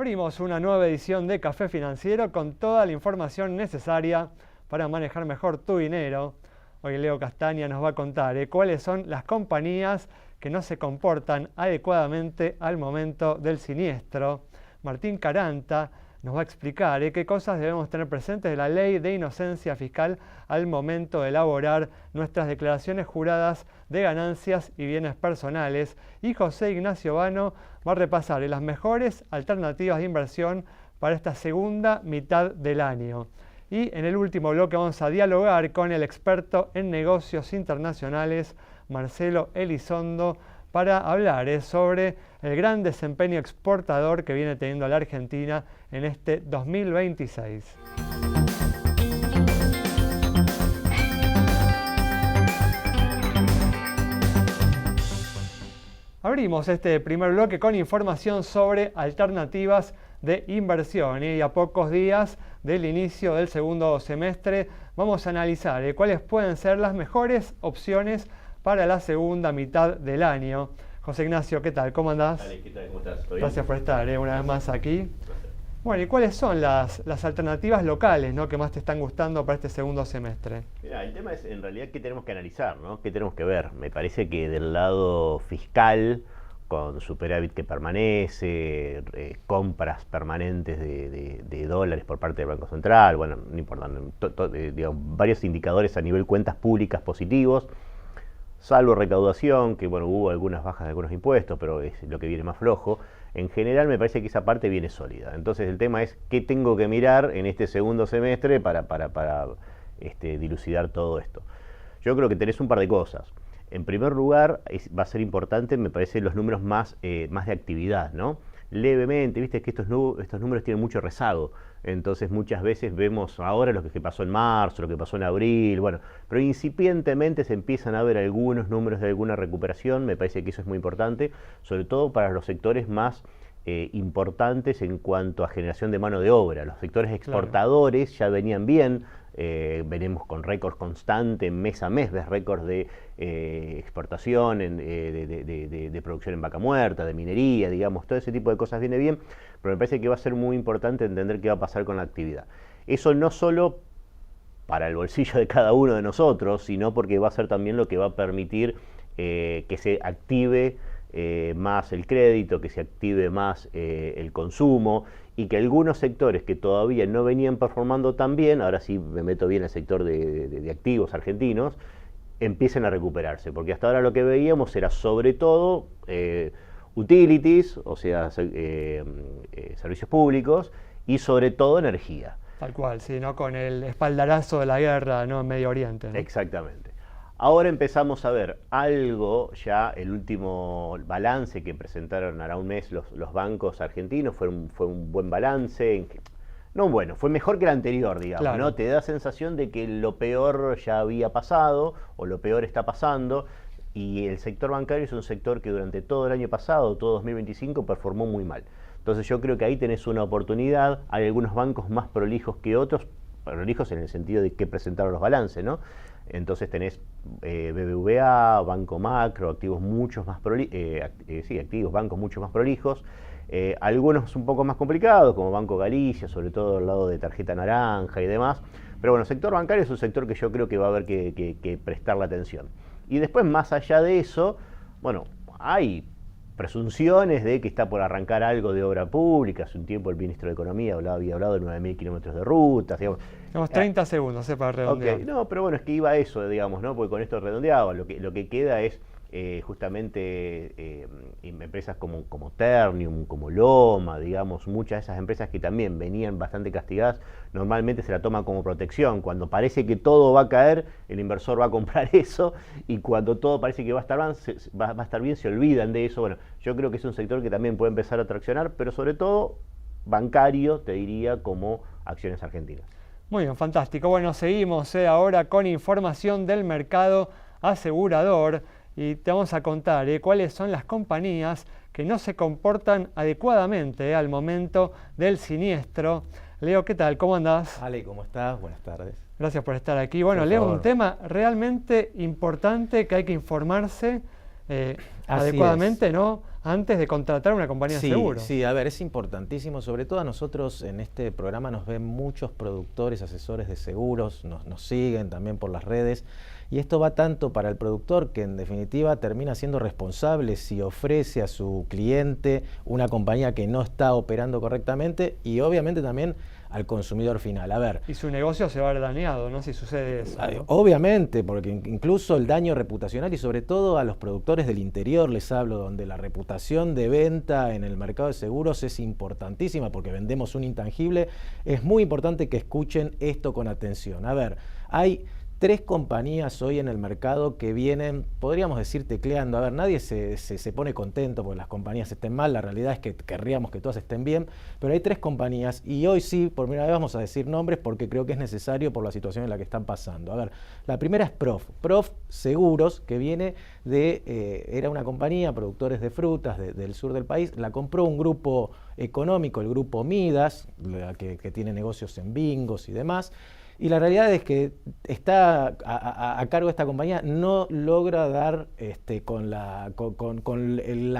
Abrimos una nueva edición de Café Financiero con toda la información necesaria para manejar mejor tu dinero. Hoy Leo Castaña nos va a contar cuáles son las compañías que no se comportan adecuadamente al momento del siniestro. Martín Caranta nos va a explicar qué cosas debemos tener presentes de la ley de inocencia fiscal al momento de elaborar nuestras declaraciones juradas de ganancias y bienes personales. Y José Ignacio Vano va a repasar las mejores alternativas de inversión para esta segunda mitad del año. Y en el último bloque vamos a dialogar con el experto en negocios internacionales, Marcelo Elizondo, para hablar sobre el gran desempeño exportador que viene teniendo la Argentina en este 2026. Abrimos este primer bloque con información sobre alternativas de inversión y a pocos días del inicio del segundo semestre vamos a analizar cuáles pueden ser las mejores opciones para la segunda mitad del año. José Ignacio, ¿qué tal? ¿Cómo andás? Dale, ¿qué tal? ¿Cómo estás? ¿Todo bien? Gracias por estar una vez más aquí. Bueno, ¿y cuáles son las alternativas locales, ¿no?, que más te están gustando para este segundo semestre? Mira, el tema es en realidad qué tenemos que analizar, ¿no? ¿Qué tenemos que ver? Me parece que del lado fiscal, con superávit que permanece, compras permanentes de dólares por parte del Banco Central, bueno, no importa, digamos, varios indicadores a nivel cuentas públicas positivos, salvo recaudación, que bueno, hubo algunas bajas de algunos impuestos, pero es lo que viene más flojo. En general me parece que esa parte viene sólida. Entonces el tema es qué tengo que mirar en este segundo semestre para dilucidar todo esto. Yo creo que tenés un par de cosas. En primer lugar, va a ser importante, me parece, los números más de actividad, ¿no? Levemente, viste que estos números tienen mucho rezago. Entonces muchas veces vemos ahora lo que pasó en marzo, lo que pasó en abril, bueno, pero incipientemente se empiezan a ver algunos números de alguna recuperación. Me parece que eso es muy importante, sobre todo para los sectores más importantes en cuanto a generación de mano de obra. Los sectores exportadores ya venían bien, venimos con récords constantes, mes a mes ves récords de exportación, de producción en vaca muerta, de minería, digamos, todo ese tipo de cosas viene bien, pero me parece que va a ser muy importante entender qué va a pasar con la actividad. Eso no solo para el bolsillo de cada uno de nosotros, sino porque va a ser también lo que va a permitir que se active más el crédito, que se active más el consumo, y que algunos sectores que todavía no venían performando tan bien, ahora sí me meto bien en el sector de activos argentinos, empiecen a recuperarse, porque hasta ahora lo que veíamos era sobre todo utilities, o sea, servicios públicos, y sobre todo energía. Tal cual, sí, ¿no? Con el espaldarazo de la guerra, ¿no?, en Medio Oriente, ¿no? Exactamente. Ahora empezamos a ver algo, ya el último balance que presentaron hará un mes los bancos argentinos fue un buen balance, no bueno, fue mejor que el anterior, digamos, claro, ¿no? Te da sensación de que lo peor ya había pasado o lo peor está pasando, y el sector bancario es un sector que durante todo el año pasado, todo 2025, performó muy mal. Entonces yo creo que ahí tenés una oportunidad. Hay algunos bancos más prolijos que otros, prolijos en el sentido de que presentaron los balances, ¿no? Entonces tenés BBVA, Banco Macro, activos muchos más bancos mucho más prolijos, algunos un poco más complicados, como Banco Galicia, sobre todo al lado de tarjeta naranja y demás. Pero bueno, el sector bancario es un sector que yo creo que va a haber que prestarle atención. Y después, más allá de eso, bueno, hay presunciones de que está por arrancar algo de obra pública. Hace un tiempo el ministro de Economía había hablado de 9.000 kilómetros de rutas, digamos. Tenemos 30 segundos para redondear. Okay. No, pero bueno, es que iba a eso, digamos, ¿no? Porque con esto redondeaba. Lo que queda es justamente empresas como Ternium, como Loma, digamos, muchas de esas empresas que también venían bastante castigadas, normalmente se la toman como protección. Cuando parece que todo va a caer, el inversor va a comprar eso, y cuando todo parece que va a estar bien, se olvidan de eso. Bueno, yo creo que es un sector que también puede empezar a traccionar, pero sobre todo bancario, te diría, como acciones argentinas. Muy bien, fantástico. Bueno, seguimos ahora con información del mercado asegurador. Y te vamos a contar cuáles son las compañías que no se comportan adecuadamente al momento del siniestro. Leo, ¿qué tal? ¿Cómo andás? Ale, ¿cómo estás? Buenas tardes. Gracias por estar aquí. Bueno, Leo, un tema realmente importante que hay que informarse adecuadamente, ¿no? Antes de contratar una compañía de seguro. Sí, a ver, es importantísimo. Sobre todo a nosotros en este programa nos ven muchos productores, asesores de seguros, nos siguen también por las redes. Y esto va tanto para el productor, que en definitiva termina siendo responsable si ofrece a su cliente una compañía que no está operando correctamente, y obviamente también al consumidor final. A ver, y su negocio se va a ver dañado, ¿no? Si sucede eso, ¿no? Obviamente, porque incluso el daño reputacional, y sobre todo a los productores del interior les hablo, donde la reputación de venta en el mercado de seguros es importantísima, porque vendemos un intangible. Es muy importante que escuchen esto con atención. A ver, hay 3 compañías hoy en el mercado que vienen, podríamos decir, tecleando. A ver, nadie se pone contento porque las compañías estén mal, la realidad es que querríamos que todas estén bien, pero hay 3 compañías, y hoy sí, por primera vez vamos a decir nombres porque creo que es necesario por la situación en la que están pasando. A ver, la primera es Prof Seguros, que viene de, era una compañía, productores de frutas del sur del país, la compró un grupo económico, el grupo Midas, que tiene negocios en bingos y demás. Y la realidad es que está a cargo de esta compañía, no logra dar con la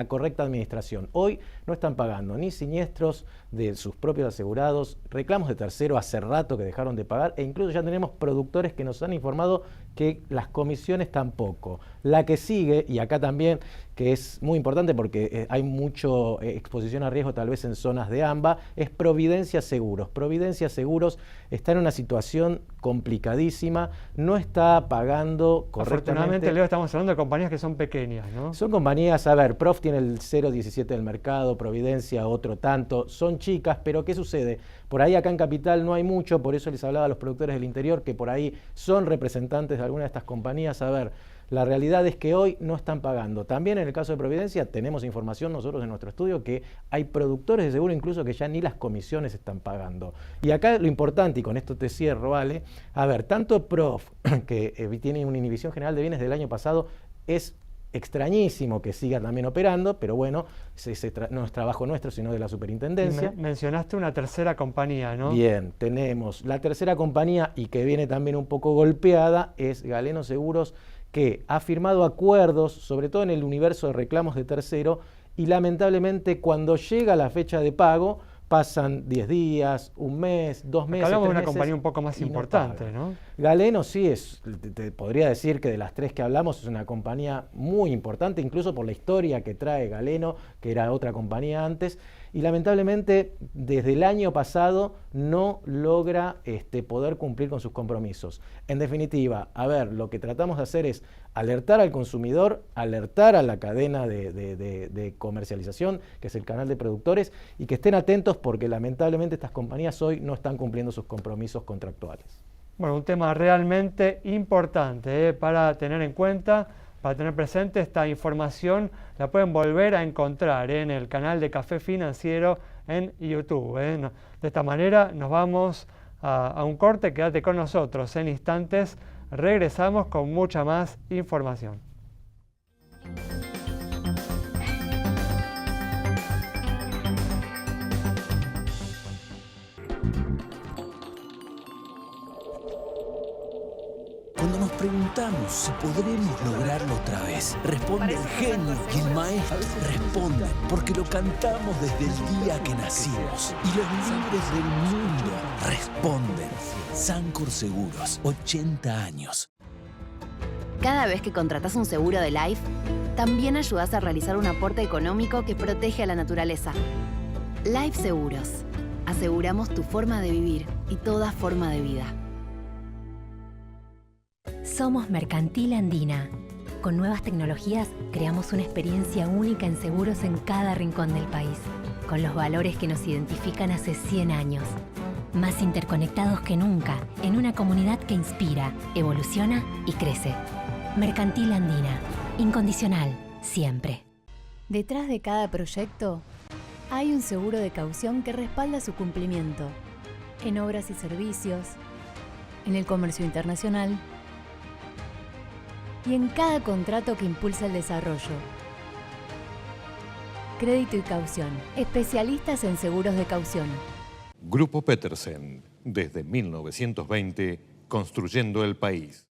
correcta administración. Hoy no están pagando ni siniestros de sus propios asegurados, reclamos de tercero hace rato que dejaron de pagar, e incluso ya tenemos productores que nos han informado que las comisiones tampoco. La que sigue, y acá también, que es muy importante porque hay mucha exposición a riesgo tal vez en zonas de AMBA, es Providencia Seguros. Providencia Seguros está en una situación complicadísima, no está pagando correctamente. Afortunadamente, Leo, estamos hablando de compañías que son pequeñas, ¿no? Son compañías, a ver, Prof tiene el 0,17 del mercado, Providencia otro tanto, son chicas, pero ¿qué sucede? Por ahí acá en Capital no hay mucho, por eso les hablaba a los productores del interior que por ahí son representantes de alguna de estas compañías. A ver, la realidad es que hoy no están pagando. También en el caso de Providencia tenemos información nosotros en nuestro estudio que hay productores de seguro incluso que ya ni las comisiones están pagando. Y acá lo importante, y con esto te cierro, ¿vale? A ver, tanto Prof, que tiene una inhibición general de bienes del año pasado, es extrañísimo que siga también operando, pero bueno, no es trabajo nuestro, sino de la superintendencia. Mencionaste una tercera compañía, ¿no? Bien, tenemos la tercera compañía, y que viene también un poco golpeada, es Galeno Seguros, que ha firmado acuerdos, sobre todo en el universo de reclamos de tercero, y lamentablemente cuando llega la fecha de pago, pasan 10 días, un mes, 2 meses. Hablamos de una meses, compañía un poco más importante, ¿no? Galeno sí te podría decir que de las 3 que hablamos es una compañía muy importante, incluso por la historia que trae Galeno, que era otra compañía antes, y lamentablemente desde el año pasado no logra poder cumplir con sus compromisos. En definitiva, a ver, lo que tratamos de hacer es alertar al consumidor, alertar a la cadena de comercialización, que es el canal de productores, y que estén atentos porque lamentablemente estas compañías hoy no están cumpliendo sus compromisos contractuales. Bueno, un tema realmente importante para tener en cuenta, para tener presente. Esta información la pueden volver a encontrar en el canal de Café Financiero en YouTube. De esta manera nos vamos a un corte. Quédate con nosotros. En instantes regresamos con mucha más información. Cuando nos preguntamos si podremos lograrlo otra vez, responde el genio y el maestro. Responden porque lo cantamos desde el día que nacimos. Y los líderes del mundo responden. Sancor Seguros, 80 años. Cada vez que contratás un seguro de Life, también ayudás a realizar un aporte económico que protege a la naturaleza. Life Seguros. Aseguramos tu forma de vivir y toda forma de vida. Somos Mercantil Andina. Con nuevas tecnologías creamos una experiencia única en seguros en cada rincón del país, con los valores que nos identifican hace 100 años. Más interconectados que nunca, en una comunidad que inspira, evoluciona y crece. Mercantil Andina. Incondicional, siempre. Detrás de cada proyecto hay un seguro de caución que respalda su cumplimiento. En obras y servicios, en el comercio internacional y en cada contrato que impulsa el desarrollo. Crédito y caución. Especialistas en seguros de caución. Grupo Petersen, desde 1920, construyendo el país.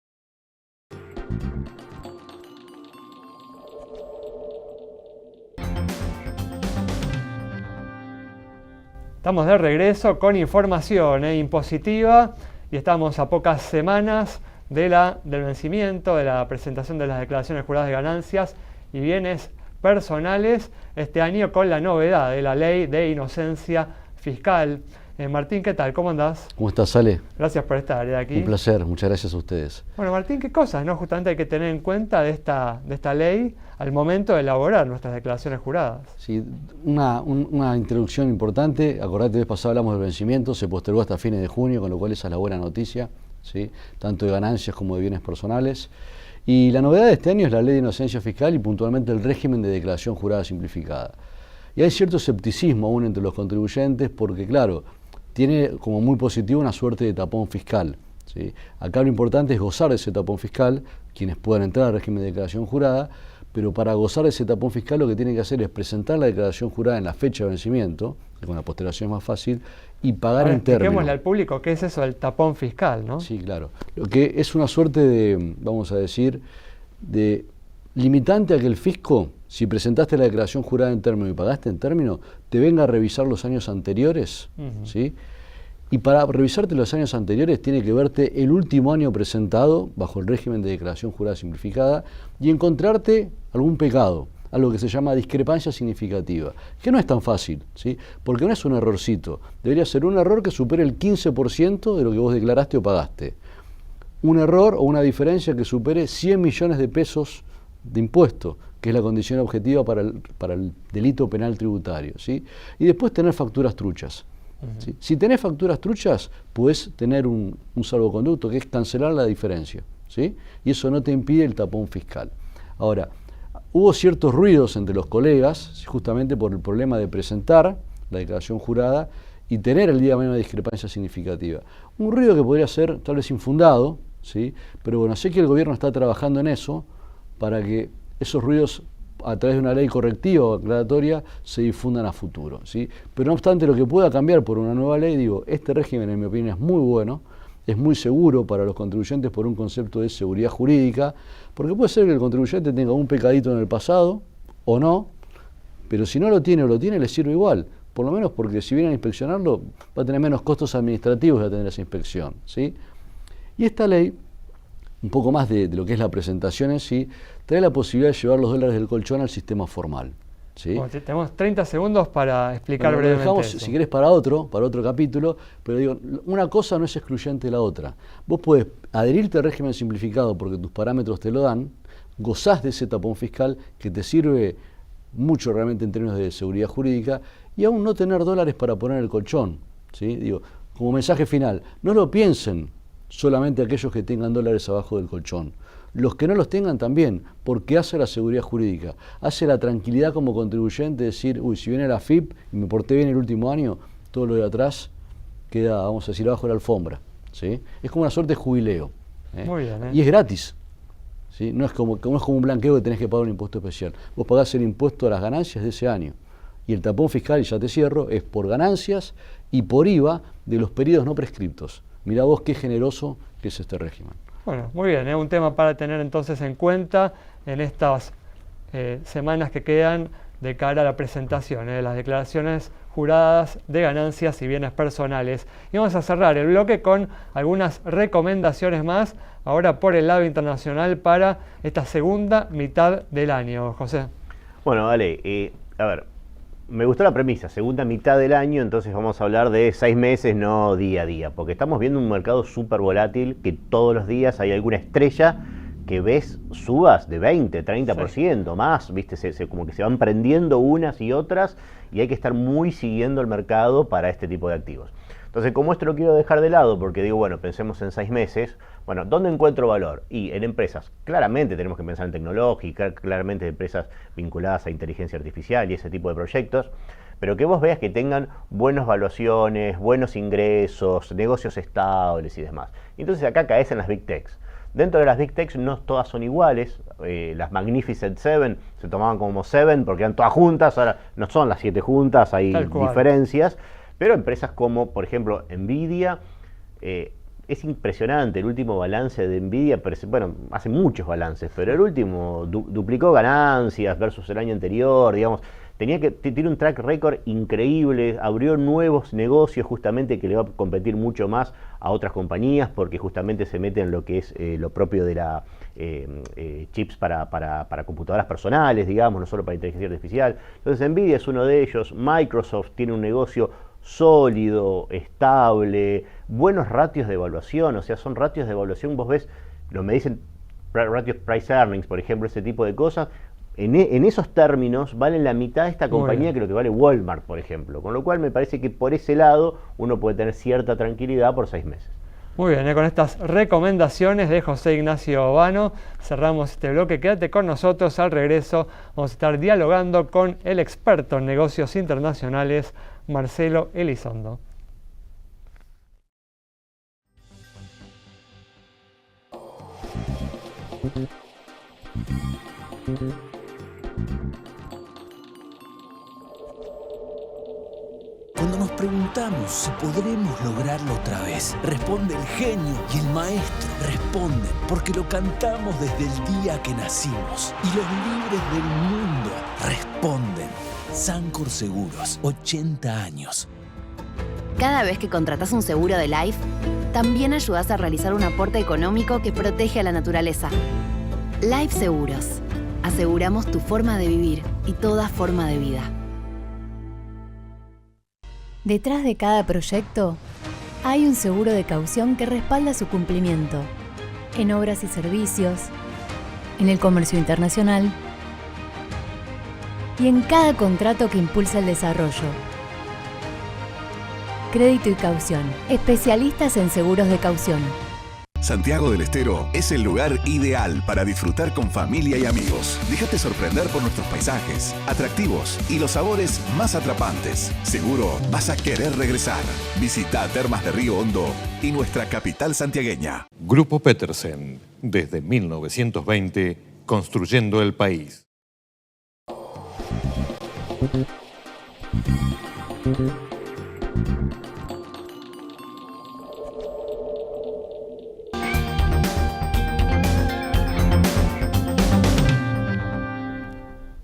Estamos de regreso con información impositiva y estamos a pocas semanas del vencimiento, de la presentación de las declaraciones juradas de ganancias y bienes personales este año con la novedad de la ley de inocencia fiscal. Martín, ¿qué tal? ¿Cómo andás? ¿Cómo estás, Ale? Gracias por estar aquí. Un placer, muchas gracias a ustedes. Bueno, Martín, ¿qué cosas justamente hay que tener en cuenta de esta ley al momento de elaborar nuestras declaraciones juradas? Sí, una introducción importante. Acordate, vez pasada hablamos del vencimiento, se postergó hasta fines de junio, con lo cual esa es la buena noticia, ¿sí? Tanto de ganancias como de bienes personales. Y la novedad de este año es la ley de inocencia fiscal y puntualmente el régimen de declaración jurada simplificada. Y hay cierto escepticismo aún entre los contribuyentes porque, claro, tiene como muy positivo una suerte de tapón fiscal, ¿sí? Acá lo importante es gozar de ese tapón fiscal, quienes puedan entrar al régimen de declaración jurada, pero para gozar de ese tapón fiscal lo que tienen que hacer es presentar la declaración jurada en la fecha de vencimiento, que con la postergación es más fácil, y pagar en términos. Expliquémosle al público qué es eso del tapón fiscal, ¿no? Sí, claro. Lo que es una suerte de, vamos a decir, de limitante a que el fisco, si presentaste la declaración jurada en término y pagaste en término, te venga a revisar los años anteriores, ¿sí? Y para revisarte los años anteriores tiene que verte el último año presentado bajo el régimen de declaración jurada simplificada y encontrarte algún pecado, algo que se llama discrepancia significativa, que no es tan fácil, ¿sí? Porque no es un errorcito, debería ser un error que supere el 15% de lo que vos declaraste o pagaste. Un error o una diferencia que supere 100 millones de pesos de impuesto, que es la condición objetiva para el delito penal tributario, ¿sí? Y después tener facturas truchas. ¿Sí? Si tenés facturas truchas, puedes tener un salvoconducto, que es cancelar la diferencia, ¿sí? Y eso no te impide el tapón fiscal. Ahora, hubo ciertos ruidos entre los colegas, justamente por el problema de presentar la declaración jurada y tener el día de mañana una discrepancia significativa. Un ruido que podría ser tal vez infundado, ¿sí? Pero bueno, sé que el gobierno está trabajando en eso para que esos ruidos, a través de una ley correctiva o aclaratoria, se difundan a futuro, ¿sí? Pero no obstante, lo que pueda cambiar por una nueva ley, digo, este régimen en mi opinión es muy bueno, es muy seguro para los contribuyentes por un concepto de seguridad jurídica, porque puede ser que el contribuyente tenga un pecadito en el pasado o no, pero si no lo tiene o lo tiene, le sirve igual, por lo menos porque si vienen a inspeccionarlo va a tener menos costos administrativos de atender esa inspección, ¿sí? Y esta ley, un poco más de lo que es la presentación en sí, trae la posibilidad de llevar los dólares del colchón al sistema formal, ¿sí? Bueno, tenemos 30 segundos para explicar brevemente dejamos, eso. Si querés, para otro capítulo, pero digo, una cosa no es excluyente de la otra. Vos podés adherirte al régimen simplificado porque tus parámetros te lo dan, gozás de ese tapón fiscal que te sirve mucho realmente en términos de seguridad jurídica y aún no tener dólares para poner el colchón, ¿sí? Digo, como mensaje final, no lo piensen solamente aquellos que tengan dólares abajo del colchón. Los que no los tengan también, porque hace la seguridad jurídica, hace la tranquilidad como contribuyente, decir, uy, si viene la FIP y me porté bien el último año, todo lo de atrás queda, vamos a decir, abajo de la alfombra, ¿sí? Es como una suerte de jubileo, ¿eh? Muy bien, ¿eh? Y es gratis, ¿sí? No es como un blanqueo que tenés que pagar un impuesto especial. Vos pagás el impuesto a las ganancias de ese año. Y el tapón fiscal, y ya te cierro, es por ganancias y por IVA de los periodos no prescriptos. Mirá vos qué generoso que es este régimen. Bueno, muy bien, un tema para tener entonces en cuenta en estas semanas que quedan de cara a la presentación de las declaraciones juradas de ganancias y bienes personales. Y vamos a cerrar el bloque con algunas recomendaciones más, ahora por el lado internacional para esta segunda mitad del año. José. Bueno, dale, a ver, me gustó la premisa, segunda mitad del año, entonces vamos a hablar de 6 meses, no día a día, porque estamos viendo un mercado súper volátil, que todos los días hay alguna estrella que ves subas de 20, 30% más, ¿viste? Como que se van prendiendo unas y otras y hay que estar muy siguiendo el mercado para este tipo de activos. Entonces, como esto lo quiero dejar de lado, porque digo, bueno, pensemos en 6 meses, bueno, ¿dónde encuentro valor? Y en empresas, claramente tenemos que pensar en tecnológica, claramente en empresas vinculadas a inteligencia artificial y ese tipo de proyectos, pero que vos veas que tengan buenas valuaciones, buenos ingresos, negocios estables y demás. Entonces acá caes en las Big Techs. Dentro de las Big Techs no todas son iguales, las Magnificent Seven se tomaban como Seven porque eran todas juntas, ahora no son las 7 juntas, hay diferencias, pero empresas como, por ejemplo, Nvidia, es impresionante. El último balance de Nvidia, bueno, hace muchos balances, pero el último duplicó ganancias versus el año anterior, digamos. Tiene un track record increíble, abrió nuevos negocios justamente que le va a competir mucho más a otras compañías porque justamente se mete en lo que es lo propio de la chips para computadoras personales, digamos, no solo para inteligencia artificial. Entonces Nvidia es uno de ellos. Microsoft tiene un negocio sólido, estable, buenos ratios de evaluación, o sea, son ratios de evaluación, vos ves, me dicen ratios price earnings, por ejemplo, ese tipo de cosas. En esos términos valen la mitad de esta compañía que lo que vale Walmart, por ejemplo. Con lo cual me parece que por ese lado uno puede tener cierta tranquilidad por 6 meses. Muy bien, con estas recomendaciones de José Ignacio Obano cerramos este bloque. Quédate con nosotros, al regreso vamos a estar dialogando con el experto en negocios internacionales, Marcelo Elizondo. Cuando nos preguntamos si podremos lograrlo otra vez, responde el genio y el maestro. Responden porque lo cantamos desde el día que nacimos. Y los libres del mundo responden. Sancor Seguros, 80 años. Cada vez que contratas un seguro de Life, también ayudas a realizar un aporte económico que protege a la naturaleza. Life Seguros. Aseguramos tu forma de vivir y toda forma de vida. Detrás de cada proyecto hay un seguro de caución que respalda su cumplimiento. En obras y servicios, en el comercio internacional y en cada contrato que impulsa el desarrollo. Crédito y caución. Especialistas en seguros de caución. Santiago del Estero es el lugar ideal para disfrutar con familia y amigos. Déjate sorprender por nuestros paisajes, atractivos y los sabores más atrapantes. Seguro vas a querer regresar. Visita Termas de Río Hondo y nuestra capital santiagueña. Grupo Petersen, desde 1920, construyendo el país.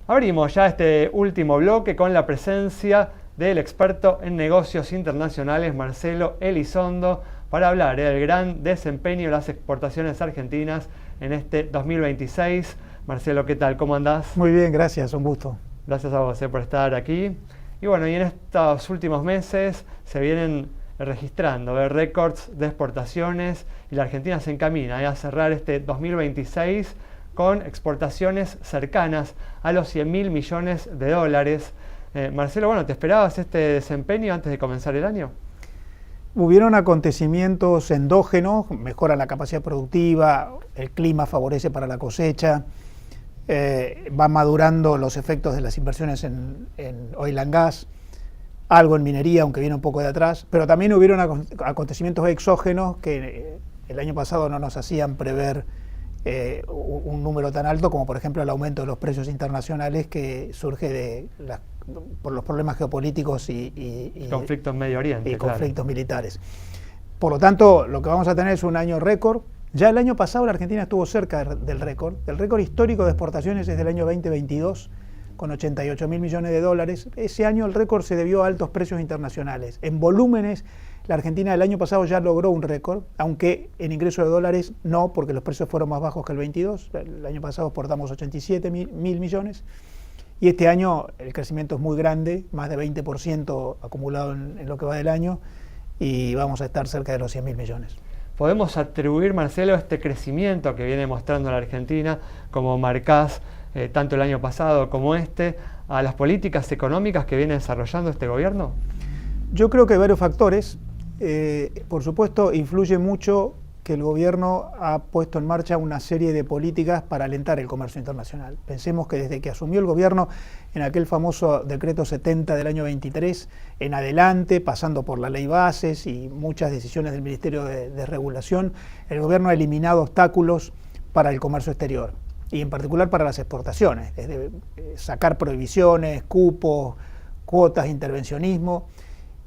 Abrimos ya este último bloque con la presencia del experto en negocios internacionales, Marcelo Elizondo, para hablar del gran desempeño de las exportaciones argentinas en este 2026. Marcelo, ¿qué tal? ¿Cómo andás? Muy bien, gracias, un gusto. Gracias a vos por estar aquí. Y bueno, y en estos últimos meses se vienen registrando récords de exportaciones y la Argentina se encamina a cerrar este 2026 con exportaciones cercanas a los 100.000 millones de dólares. Marcelo, bueno, ¿te esperabas este desempeño antes de comenzar el año? Hubieron acontecimientos endógenos, mejora la capacidad productiva, el clima favorece para la cosecha, van madurando los efectos de las inversiones en oil and gas, algo en minería, aunque viene un poco de atrás, pero también hubieron acontecimientos exógenos que el año pasado no nos hacían prever un número tan alto, como por ejemplo el aumento de los precios internacionales que surge por los problemas geopolíticos y conflictos en Medio Oriente y conflictos militares. Por lo tanto, lo que vamos a tener es un año récord. Ya el año pasado la Argentina estuvo cerca del récord. El récord histórico de exportaciones es del año 2022, con 88.000 millones de dólares. Ese año el récord se debió a altos precios internacionales. En volúmenes, la Argentina el año pasado ya logró un récord, aunque en ingreso de dólares no, porque los precios fueron más bajos que el 22. El año pasado exportamos 87.000 millones. Y este año el crecimiento es muy grande, más de 20% acumulado en lo que va del año, y vamos a estar cerca de los 100.000 millones. ¿Podemos atribuir, Marcelo, este crecimiento que viene mostrando la Argentina, como marcás tanto el año pasado como a las políticas económicas que viene desarrollando este gobierno? Yo creo que hay varios factores. Por supuesto, influye mucho que el gobierno ha puesto en marcha una serie de políticas para alentar el comercio internacional. Pensemos que desde que asumió el gobierno en aquel famoso decreto 70 del año 23 en adelante, pasando por la ley bases y muchas decisiones del Ministerio de Regulación, el gobierno ha eliminado obstáculos para el comercio exterior y en particular para las exportaciones, desde sacar prohibiciones, cupos, cuotas, intervencionismo.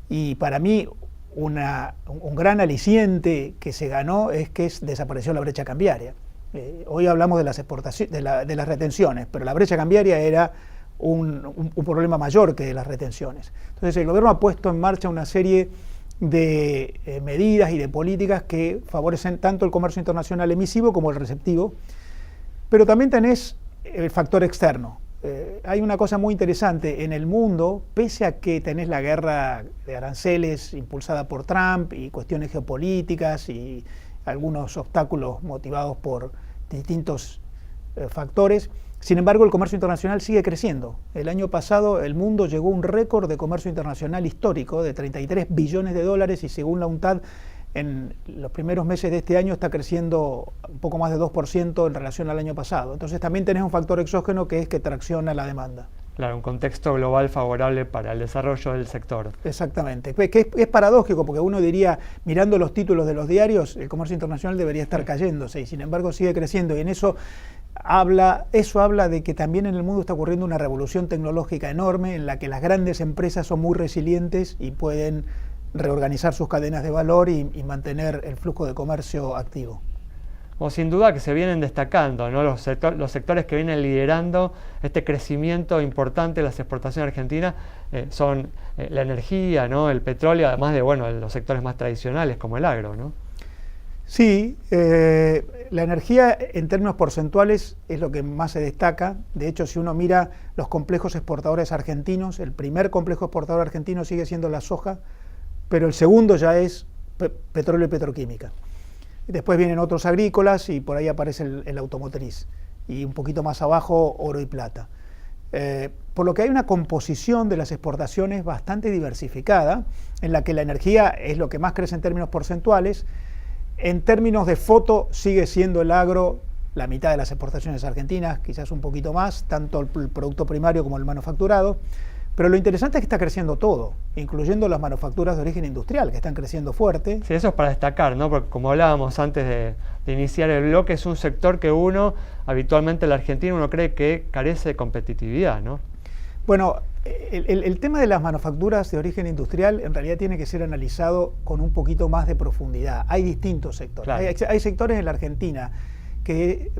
Y para mí un gran aliciente que se ganó es que desapareció la brecha cambiaria. Hoy hablamos de las exportaciones, de las retenciones, pero la brecha cambiaria era un problema mayor que las retenciones. Entonces el gobierno ha puesto en marcha una serie de medidas y de políticas que favorecen tanto el comercio internacional emisivo como el receptivo, pero también tenés el factor externo. Hay una cosa muy interesante en el mundo, pese a que tenés la guerra de aranceles impulsada por Trump y cuestiones geopolíticas y algunos obstáculos motivados por distintos factores, sin embargo el comercio internacional sigue creciendo. El año pasado el mundo llegó a un récord de comercio internacional histórico de 33 billones de dólares y según la UNTAD en los primeros meses de este año está creciendo un poco más de 2% en relación al año pasado. Entonces también tenés un factor exógeno que es que tracciona la demanda. Claro, un contexto global favorable para el desarrollo del sector. Exactamente, que es paradójico porque uno diría, mirando los títulos de los diarios, el comercio internacional debería estar cayéndose y sin embargo sigue creciendo y en eso habla de que también en el mundo está ocurriendo una revolución tecnológica enorme en la que las grandes empresas son muy resilientes y pueden reorganizar sus cadenas de valor y mantener el flujo de comercio activo. Bueno, sin duda que se vienen destacando, ¿no? Los sectores que vienen liderando este crecimiento importante de las exportaciones argentinas son la energía, ¿no? El petróleo, además de los sectores más tradicionales como el agro, ¿no? Sí, la energía en términos porcentuales es lo que más se destaca. De hecho, si uno mira los complejos exportadores argentinos, el primer complejo exportador argentino sigue siendo la soja, pero el segundo ya es petróleo y petroquímica. Después vienen otros agrícolas y por ahí aparece el automotriz. Y un poquito más abajo, oro y plata. Por lo que hay una composición de las exportaciones bastante diversificada, en la que la energía es lo que más crece en términos porcentuales. En términos de foto sigue siendo el agro la mitad de las exportaciones argentinas, quizás un poquito más, tanto el producto primario como el manufacturado. Pero lo interesante es que está creciendo todo, incluyendo las manufacturas de origen industrial, que están creciendo fuerte. Sí, eso es para destacar, ¿no? Porque como hablábamos antes de iniciar el bloque, es un sector que habitualmente en la Argentina, uno cree que carece de competitividad, ¿no? Bueno, el tema de las manufacturas de origen industrial en realidad tiene que ser analizado con un poquito más de profundidad. Hay distintos sectores. Claro. Hay sectores en la Argentina que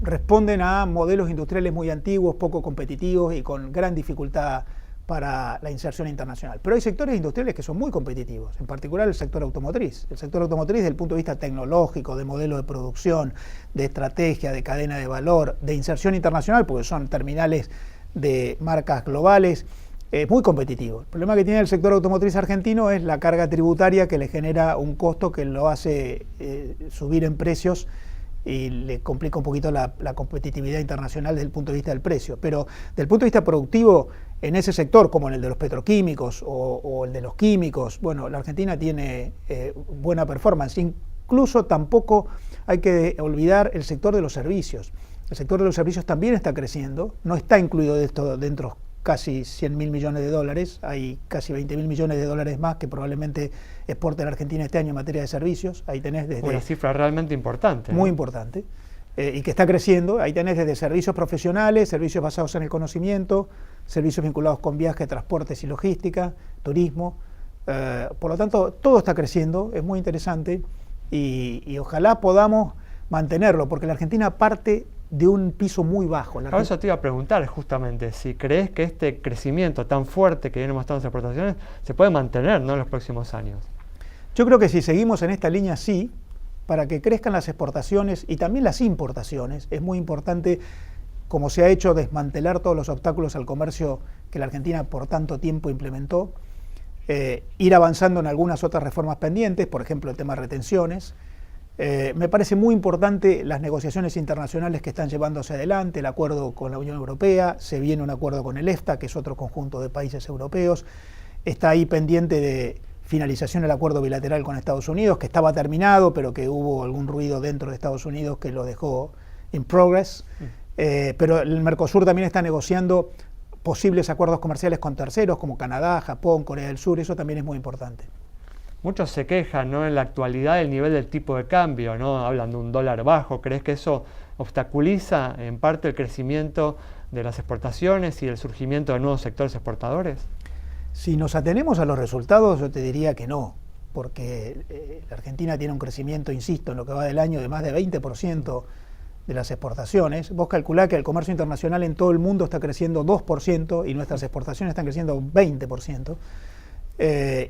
responden a modelos industriales muy antiguos, poco competitivos y con gran dificultad para la inserción internacional. Pero hay sectores industriales que son muy competitivos, en particular el sector automotriz. El sector automotriz desde el punto de vista tecnológico, de modelo de producción, de estrategia, de cadena de valor, de inserción internacional, porque son terminales de marcas globales, muy competitivo. El problema que tiene el sector automotriz argentino es la carga tributaria que le genera un costo que lo hace subir en precios y le complica un poquito la competitividad internacional desde el punto de vista del precio. Pero desde el punto de vista productivo, en ese sector, como en el de los petroquímicos o el de los químicos, la Argentina tiene buena performance. Incluso tampoco hay que olvidar el sector de los servicios. El sector de los servicios también está creciendo, no está incluido dentro casi 100.000 millones de dólares, hay casi 20.000 millones de dólares más que probablemente exporte la Argentina este año en materia de servicios. Ahí tenés desde... Una cifra realmente importante. Muy importante, y que está creciendo. Ahí tenés desde servicios profesionales, servicios basados en el conocimiento, servicios vinculados con viajes, transportes y logística, turismo. Por lo tanto, todo está creciendo, es muy interesante y ojalá podamos mantenerlo, porque la Argentina parte de un piso muy bajo. Ahora eso te iba a preguntar justamente, si crees que este crecimiento tan fuerte que viene mostrando las exportaciones se puede mantener, ¿no?, en los próximos años. Yo creo que si seguimos en esta línea, sí, para que crezcan las exportaciones y también las importaciones, es muy importante, como se ha hecho, desmantelar todos los obstáculos al comercio que la Argentina por tanto tiempo implementó, ir avanzando en algunas otras reformas pendientes, por ejemplo el tema de retenciones. Me parece muy importante las negociaciones internacionales que están llevándose adelante, el acuerdo con la Unión Europea, se viene un acuerdo con el EFTA, que es otro conjunto de países europeos, está ahí pendiente de finalización el acuerdo bilateral con Estados Unidos, que estaba terminado, pero que hubo algún ruido dentro de Estados Unidos que lo dejó in progress, pero el Mercosur también está negociando posibles acuerdos comerciales con terceros como Canadá, Japón, Corea del Sur, eso también es muy importante. Muchos se quejan, ¿no?, en la actualidad del nivel del tipo de cambio, ¿no? Hablan de un dólar bajo. ¿Crees que eso obstaculiza en parte el crecimiento de las exportaciones y el surgimiento de nuevos sectores exportadores? Si nos atenemos a los resultados, yo te diría que no. porque la Argentina tiene un crecimiento, insisto, en lo que va del año de más de 20% de las exportaciones. Vos calculá que el comercio internacional en todo el mundo está creciendo 2% y nuestras exportaciones están creciendo 20%.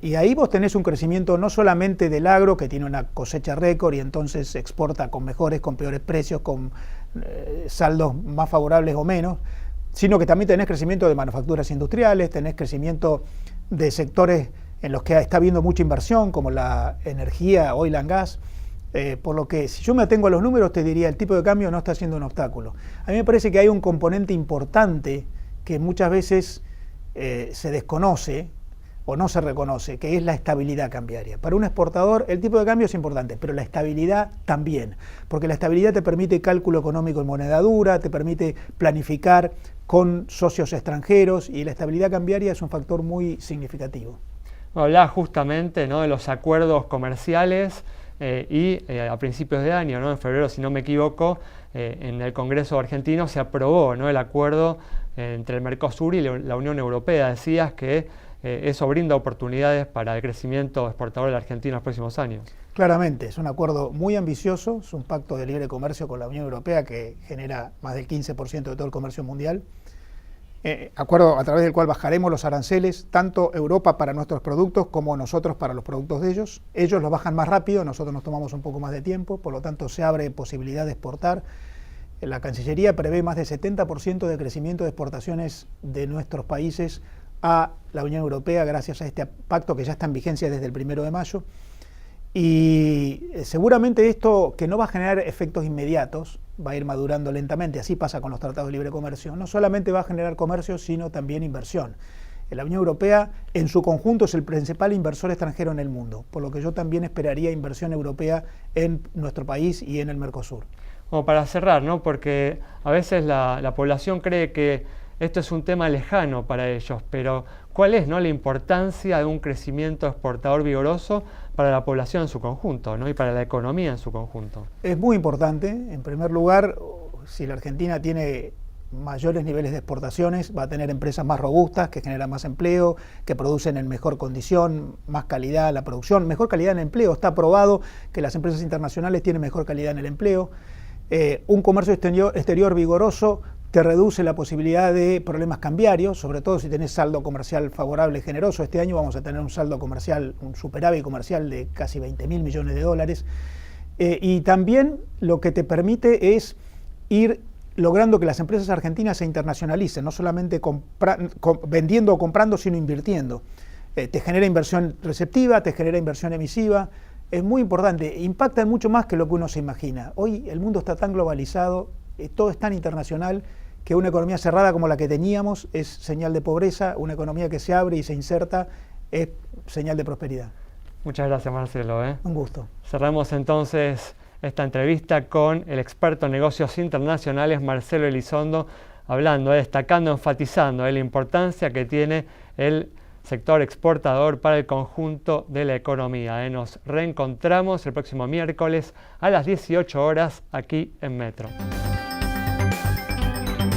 Y ahí vos tenés un crecimiento no solamente del agro, que tiene una cosecha récord y entonces exporta con mejores, con peores precios, con saldos más favorables o menos, sino que también tenés crecimiento de manufacturas industriales, tenés crecimiento de sectores en los que está habiendo mucha inversión, como la energía, oil and gas, por lo que si yo me atengo a los números te diría el tipo de cambio no está siendo un obstáculo. A mí me parece que hay un componente importante que muchas veces se desconoce o no se reconoce, que es la estabilidad cambiaria. Para un exportador el tipo de cambio es importante, pero la estabilidad también, porque la estabilidad te permite cálculo económico en moneda dura, te permite planificar con socios extranjeros y la estabilidad cambiaria es un factor muy significativo. Hablaba justamente, ¿no?, de los acuerdos comerciales a principios de año, ¿no?, en febrero, si no me equivoco, en el Congreso argentino se aprobó, ¿no?, el acuerdo entre el Mercosur y la Unión Europea. Decías que eso brinda oportunidades para el crecimiento exportador de la Argentina en los próximos años. Claramente, es un acuerdo muy ambicioso, es un pacto de libre comercio con la Unión Europea que genera más del 15% de todo el comercio mundial. Acuerdo a través del cual bajaremos los aranceles, tanto Europa para nuestros productos como nosotros para los productos de ellos. Ellos los bajan más rápido, nosotros nos tomamos un poco más de tiempo, por lo tanto se abre posibilidad de exportar. La Cancillería prevé más del 70% de crecimiento de exportaciones de nuestros países a la Unión Europea gracias a este pacto que ya está en vigencia desde el 1 de mayo. Y seguramente esto, que no va a generar efectos inmediatos, va a ir madurando lentamente, así pasa con los tratados de libre comercio, no solamente va a generar comercio, sino también inversión. La Unión Europea en su conjunto es el principal inversor extranjero en el mundo, por lo que yo también esperaría inversión europea en nuestro país y en el Mercosur. Como para cerrar, ¿no?, porque a veces la población cree que esto es un tema lejano para ellos, pero ¿cuál es, ¿no?, la importancia de un crecimiento exportador vigoroso para la población en su conjunto, ¿no?, y para la economía en su conjunto? Es muy importante. En primer lugar, si la Argentina tiene mayores niveles de exportaciones, va a tener empresas más robustas, que generan más empleo, que producen en mejor condición, más calidad en la producción, mejor calidad en el empleo. Está probado que las empresas internacionales tienen mejor calidad en el empleo. Un comercio exterior vigoroso te reduce la posibilidad de problemas cambiarios, sobre todo si tenés saldo comercial favorable, generoso. Este año vamos a tener un saldo comercial, un superávit comercial de casi 20.000 millones de dólares. Y también lo que te permite es ir logrando que las empresas argentinas se internacionalicen, no solamente vendiendo o comprando, sino invirtiendo. Te genera inversión receptiva, te genera inversión emisiva. Es muy importante, impacta mucho más que lo que uno se imagina. Hoy el mundo está tan globalizado, todo es tan internacional, que una economía cerrada como la que teníamos es señal de pobreza, una economía que se abre y se inserta es señal de prosperidad. Muchas gracias, Marcelo. Un gusto. Cerramos entonces esta entrevista con el experto en negocios internacionales Marcelo Elizondo, hablando, destacando, enfatizando la importancia que tiene el sector exportador para el conjunto de la economía. Nos reencontramos el próximo miércoles a las 18 horas aquí en Metro.